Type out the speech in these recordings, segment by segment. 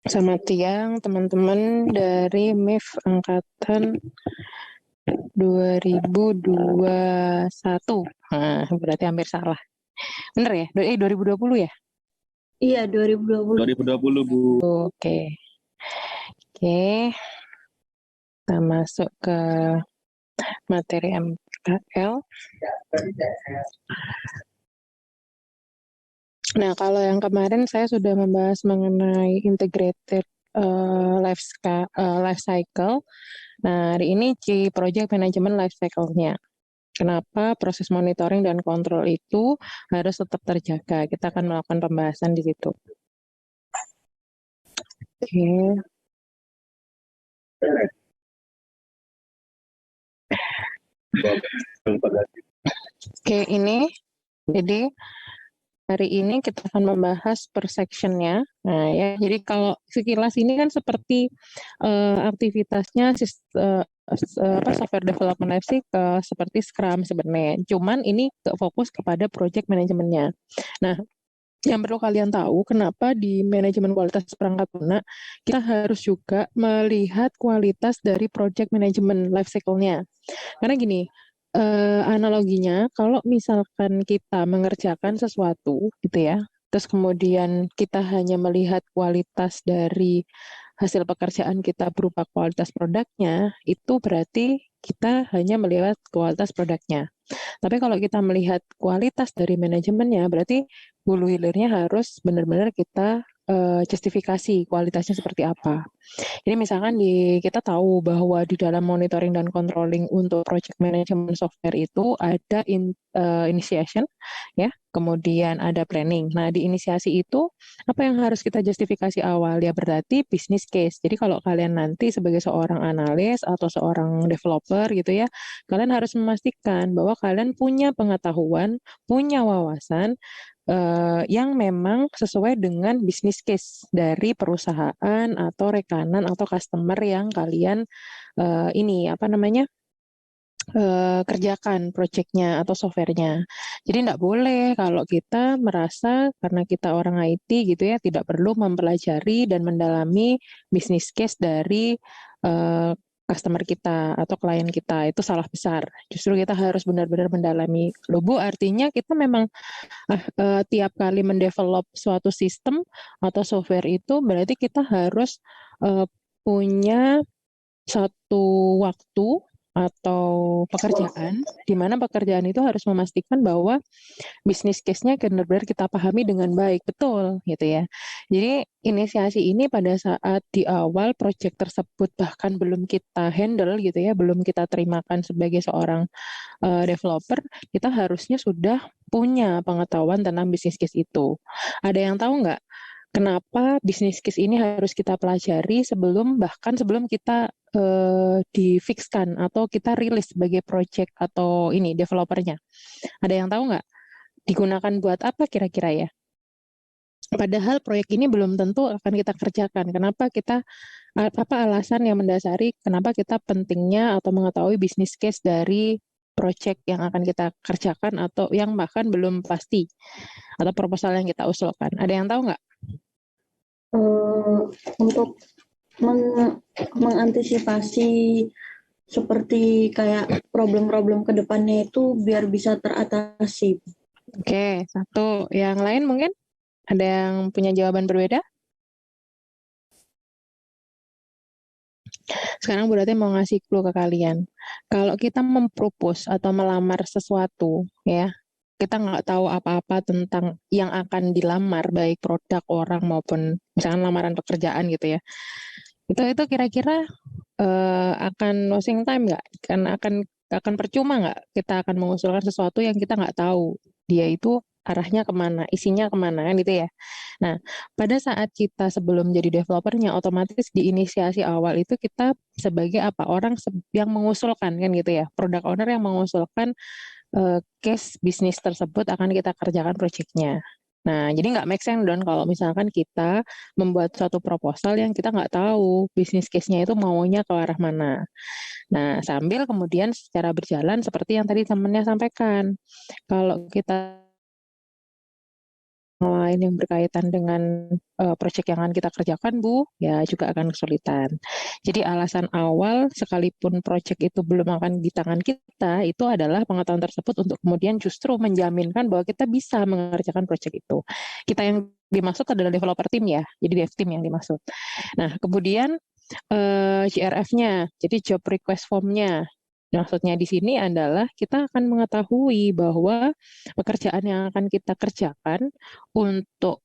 Selamat siang teman-teman dari MIF angkatan 2021. Nah, berarti hampir salah. Bener ya? 2020 ya? Iya, 2020. 2020, Bu. Oke. Oke, kita masuk ke materi MKL. Nah, kalau yang kemarin saya sudah membahas mengenai integrated life cycle. Nah, hari ini project management life cycle-nya. Kenapa proses monitoring dan kontrol itu harus tetap terjaga? Kita akan melakukan pembahasan di situ. Oke. Oke, ini jadi hari ini kita akan membahas per section-nya. Nah, ya, jadi kalau sekilas ini kan seperti aktivitasnya software development life cycle seperti Scrum sebenarnya. Cuman ini fokus kepada project manajemennya. Nah, yang perlu kalian tahu, kenapa di manajemen kualitas perangkat lunak kita harus juga melihat kualitas dari project management life cycle-nya. Karena gini, analoginya kalau misalkan kita mengerjakan sesuatu gitu ya, terus kemudian kita hanya melihat kualitas dari hasil pekerjaan kita berupa kualitas produknya, itu berarti kita hanya melihat kualitas produknya. Tapi kalau kita melihat kualitas dari manajemennya, berarti hulu hilirnya harus benar-benar kita justifikasi kualitasnya seperti apa. Jadi misalkan kita tahu bahwa di dalam monitoring dan controlling untuk project management software itu ada initiation, ya, kemudian ada planning. Nah, di inisiasi itu apa yang harus kita justifikasi awal? Ya berarti business case. Jadi kalau kalian nanti sebagai seorang analis atau seorang developer gitu ya, kalian harus memastikan bahwa kalian punya pengetahuan, punya wawasan yang memang sesuai dengan business case dari perusahaan atau rekanan atau customer yang kalian ini apa namanya kerjakan projectnya atau softwarenya. Jadi tidak boleh kalau kita merasa karena kita orang IT gitu ya tidak perlu mempelajari dan mendalami business case dari uh, customer kita atau klien kita, itu salah besar. Justru kita harus benar-benar mendalami. Loh Bu, artinya kita memang tiap kali mendevelop suatu sistem atau software itu berarti kita harus uh, punya satu waktu atau pekerjaan di mana pekerjaan itu harus memastikan bahwa bisnis case-nya benar-benar kita pahami dengan baik, betul gitu ya. Jadi inisiasi ini pada saat di awal project tersebut bahkan belum kita handle gitu ya, belum kita terimakan sebagai seorang developer, kita harusnya sudah punya pengetahuan tentang bisnis case itu. Ada yang tahu nggak kenapa bisnis case ini harus kita pelajari bahkan sebelum kita difixkan atau kita rilis sebagai project atau ini developernya? Ada yang tahu nggak? Digunakan buat apa kira-kira ya? Padahal proyek ini belum tentu akan kita kerjakan. Kenapa kita apa alasan yang mendasari kenapa kita pentingnya atau mengetahui bisnis case dari project yang akan kita kerjakan atau yang bahkan belum pasti atau proposal yang kita usulkan. Ada yang tahu nggak? Untuk mengantisipasi seperti kayak problem-problem ke depannya itu biar bisa teratasi. Oke, satu. Yang lain mungkin ada yang punya jawaban berbeda? Sekarang berarti mau ngasih clue ke kalian. Kalau kita mempropose atau melamar sesuatu, ya, kita nggak tahu apa-apa tentang yang akan dilamar, baik produk orang maupun misalkan lamaran pekerjaan gitu ya. Itu kira-kira akan wasting time nggak? Akan percuma nggak kita akan mengusulkan sesuatu yang kita nggak tahu dia itu arahnya kemana, isinya kemana kan gitu ya. Nah, pada saat kita sebelum jadi developernya, otomatis di inisiasi awal itu kita sebagai apa orang yang mengusulkan kan gitu ya, product owner yang mengusulkan case bisnis tersebut akan kita kerjakan proyeknya. Nah, jadi nggak make sense dong kalau misalkan kita membuat suatu proposal yang kita nggak tahu bisnis case-nya itu maunya ke arah mana. Nah, sambil kemudian secara berjalan seperti yang tadi temennya sampaikan. Kalau kita lain yang berkaitan dengan proyek yang akan kita kerjakan, Bu, ya juga akan kesulitan. Jadi alasan awal sekalipun proyek itu belum akan di tangan kita, itu adalah pengetahuan tersebut untuk kemudian justru menjaminkan bahwa kita bisa mengerjakan proyek itu. Kita yang dimaksud adalah developer tim ya, jadi dev team yang dimaksud. Nah, kemudian JRF-nya, jadi job request form-nya. Maksudnya di sini adalah kita akan mengetahui bahwa pekerjaan yang akan kita kerjakan untuk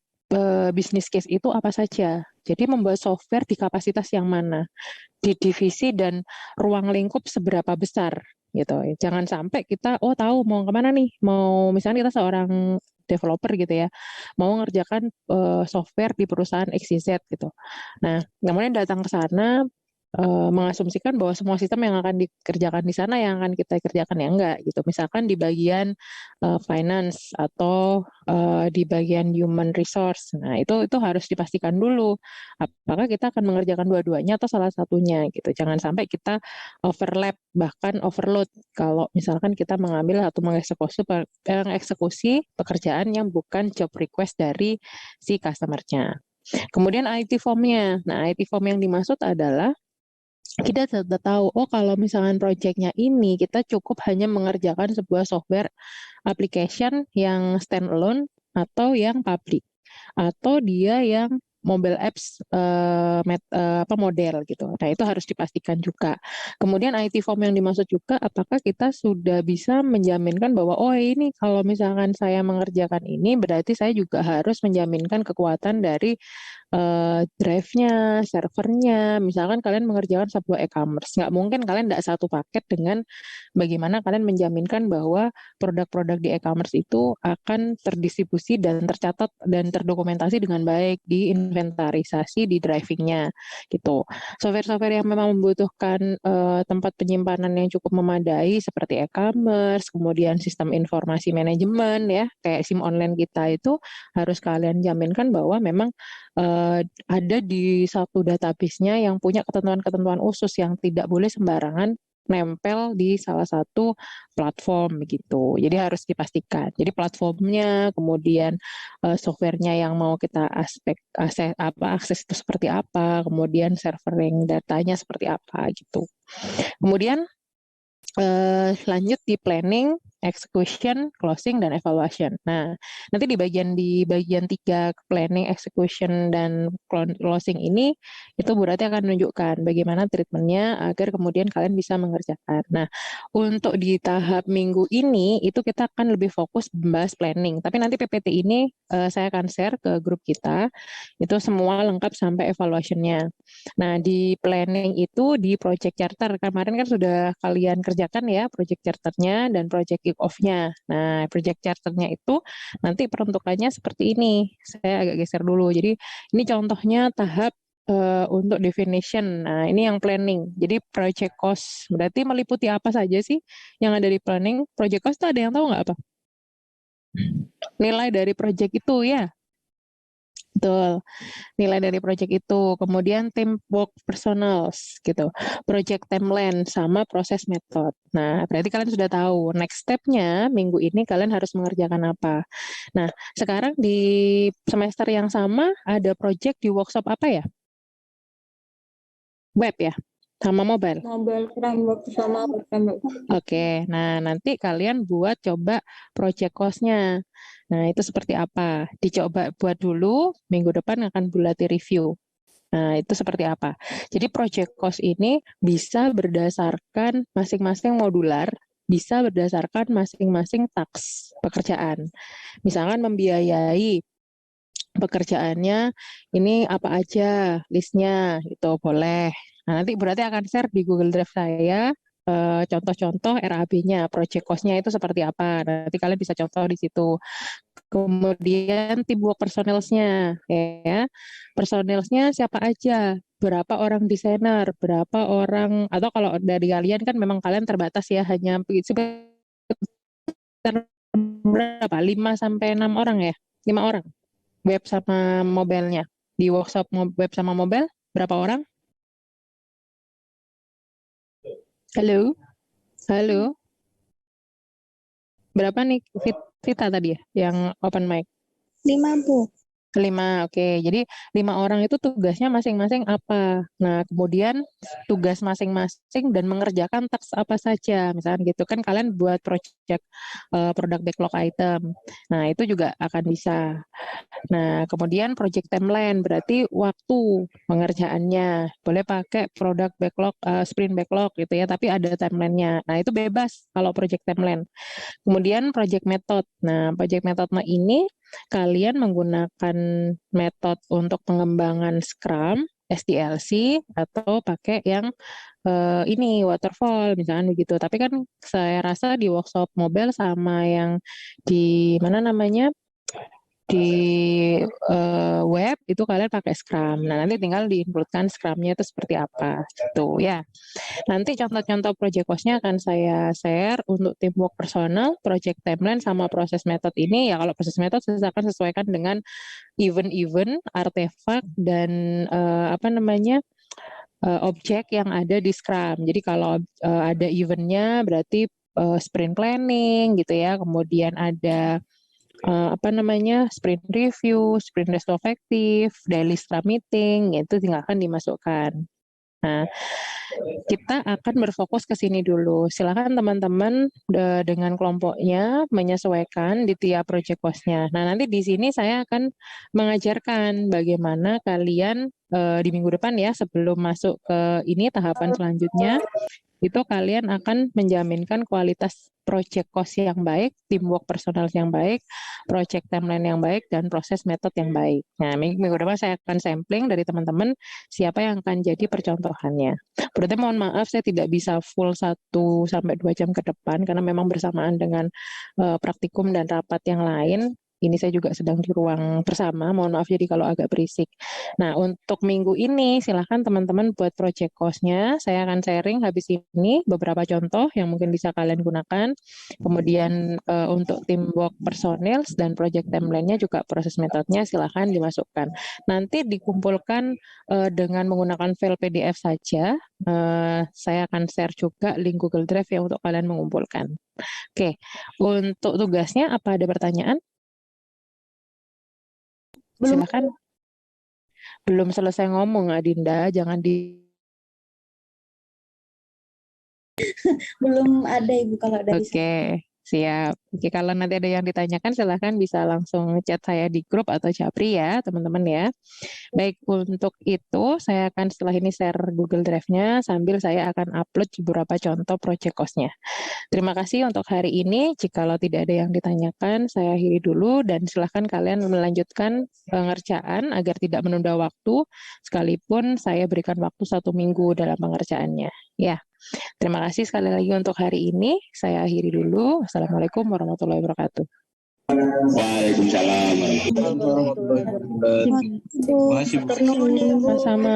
bisnis case itu apa saja. Jadi membuat software di kapasitas yang mana, di divisi dan ruang lingkup seberapa besar gitu. Jangan sampai kita tahu mau kemana nih, mau misalnya kita seorang developer gitu ya, mau ngerjakan software di perusahaan XYZ gitu. Nah, kemudian datang ke sana mengasumsikan bahwa semua sistem yang akan dikerjakan di sana yang akan kita kerjakan ya enggak gitu. Misalkan di bagian finance atau di bagian human resource. Nah, itu harus dipastikan dulu apakah kita akan mengerjakan dua-duanya atau salah satunya gitu. Jangan sampai kita overlap bahkan overload kalau misalkan kita mengambil atau mengeksekusi pekerjaan yang bukan job request dari si customer-nya. Kemudian IT form-nya. Nah, IT form yang dimaksud adalah kita sudah tahu, kalau misalkan proyeknya ini kita cukup hanya mengerjakan sebuah software application yang standalone atau yang public, atau dia yang mobile apps model gitu. Nah, itu harus dipastikan juga. Kemudian IT form yang dimaksud juga apakah kita sudah bisa menjaminkan bahwa ini kalau misalkan saya mengerjakan ini berarti saya juga harus menjaminkan kekuatan dari drive-nya, servernya. Misalkan kalian mengerjakan sebuah e-commerce, nggak mungkin kalian tidak satu paket dengan bagaimana kalian menjaminkan bahwa produk-produk di e-commerce itu akan terdistribusi dan tercatat dan terdokumentasi dengan baik di inventarisasi di driving-nya gitu. Software-software yang memang membutuhkan tempat penyimpanan yang cukup memadai seperti e-commerce, kemudian sistem informasi manajemen ya, kayak SIM online kita itu harus kalian jaminkan bahwa memang ada di satu database-nya yang punya ketentuan-ketentuan khusus yang tidak boleh sembarangan nempel di salah satu platform begitu. Jadi harus dipastikan. Jadi platformnya, kemudian softwarenya yang mau kita akses itu seperti apa, kemudian servering datanya seperti apa gitu. Kemudian lanjut di planning, execution, closing, dan evaluation. Nah, nanti di bagian 3 planning, execution, dan closing ini itu Bu Rati akan menunjukkan bagaimana treatmentnya agar kemudian kalian bisa mengerjakan. Nah, untuk di tahap minggu ini itu kita akan lebih fokus membahas planning. Tapi nanti PPT ini saya akan share ke grup kita itu semua lengkap sampai evaluation-nya. Nah, di planning itu di project charter kemarin kan sudah kalian kerjakan ya project charternya dan project kick off-nya. Nah, project charternya itu nanti peruntukannya seperti ini. Saya agak geser dulu. Jadi ini contohnya tahap untuk definition. Nah, ini yang planning. Jadi project cost berarti meliputi apa saja sih yang ada di planning? Project cost itu ada yang tahu nggak apa? Nilai dari project itu ya. Betul, nilai dari project itu. Kemudian tim work personals gitu. Project timeline sama proses method. Nah, berarti kalian sudah tahu next step-nya minggu ini kalian harus mengerjakan apa. Nah, sekarang di semester yang sama ada project di workshop apa ya? Web ya? Sama mobile. Mobile framework sama web framework. Oke, nah nanti kalian buat coba project cost-nya. Nah, itu seperti apa? Dicoba buat dulu, minggu depan akan bulati review. Nah, itu seperti apa? Jadi project cost ini bisa berdasarkan masing-masing modular, bisa berdasarkan masing-masing task pekerjaan. Misalkan membiayai pekerjaannya ini apa aja listnya itu boleh. Nah, nanti berarti akan share di Google Drive saya contoh-contoh RAB-nya, project cost-nya itu seperti apa. Nanti kalian bisa contoh di situ. Kemudian teamwork personelsnya, ya. Personelsnya siapa aja, berapa orang desainer, berapa orang, atau kalau dari kalian kan memang kalian terbatas ya, hanya sekitar berapa, 5 sampai 6 orang ya, 5 orang, web sama mobilenya. Di workshop web sama mobile, berapa orang? Halo, halo, berapa nih Vita tadi ya, yang open mic? 5, Bu. 5, oke. Jadi 5 orang itu tugasnya masing-masing apa? Nah, kemudian tugas masing-masing dan mengerjakan task apa saja. Misalkan gitu kan kalian buat project product backlog item. Nah, itu juga akan bisa. Nah, kemudian project timeline berarti waktu pengerjaannya. Boleh pakai product backlog, sprint backlog gitu ya, tapi ada timelinenya. Nah, itu bebas kalau project timeline. Kemudian project method. Nah, project method ini kalian menggunakan metode untuk pengembangan Scrum, SDLC, atau pakai yang ini waterfall misalkan begitu. Tapi kan saya rasa di workshop mobile sama yang di mana namanya di web itu kalian pakai Scrum. Nah, nanti tinggal diinputkan Scrum-nya itu seperti apa gitu ya. Nanti contoh-contoh project cost-nya akan saya share untuk teamwork personal, project timeline, sama proses method ini. Ya kalau proses method saya akan sesuaikan dengan event-event, artefak, dan apa namanya objek yang ada di Scrum. Jadi kalau ada eventnya berarti sprint planning gitu ya. Kemudian ada apa namanya sprint review, sprint retrospective, daily Scrum meeting, itu tinggal akan dimasukkan. Nah, kita akan berfokus ke sini dulu. Silakan teman-teman dengan kelompoknya menyesuaikan di tiap project cost-nya. Nah, nanti di sini saya akan mengajarkan bagaimana kalian di minggu depan ya, sebelum masuk ke ini tahapan selanjutnya, itu kalian akan menjaminkan kualitas project cost yang baik, teamwork personal yang baik, project timeline yang baik, dan proses metode yang baik. Nah, minggu depan saya akan sampling dari teman-teman siapa yang akan jadi percontohannya. Berarti mohon maaf saya tidak bisa full 1-2 jam ke depan karena memang bersamaan dengan praktikum dan rapat yang lain. Ini saya juga sedang di ruang bersama, mohon maaf jadi kalau agak berisik. Nah, untuk minggu ini silahkan teman-teman buat project cost-nya. Saya akan sharing habis ini beberapa contoh yang mungkin bisa kalian gunakan. Kemudian untuk teamwork personil dan project timeline-nya juga proses metodenya silahkan dimasukkan. Nanti dikumpulkan dengan menggunakan file PDF saja. Saya akan share juga link Google Drive yang untuk kalian mengumpulkan. Oke, untuk tugasnya apa ada pertanyaan? Belum. Silakan. Belum selesai ngomong, Adinda, jangan di... Belum ada Ibu kalau dari saya. Oke, siap. Oke, kalau nanti ada yang ditanyakan silahkan bisa langsung chat saya di grup atau Japri ya, teman-teman ya. Baik, untuk itu saya akan setelah ini share Google Drive-nya sambil saya akan upload beberapa contoh project cost-nya. Terima kasih untuk hari ini. Jikalau tidak ada yang ditanyakan, saya akhiri dulu dan silahkan kalian melanjutkan pengerjaan agar tidak menunda waktu, sekalipun saya berikan waktu 1 minggu dalam pengerjaannya. Ya, terima kasih sekali lagi untuk hari ini. Saya akhiri dulu. Assalamualaikum warahmatullahi wabarakatuh. Waalaikumsalam warahmatullahi wabarakatuh. Bu. Terima kasih, Bu. Sama-sama.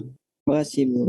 Terima kasih, Bu.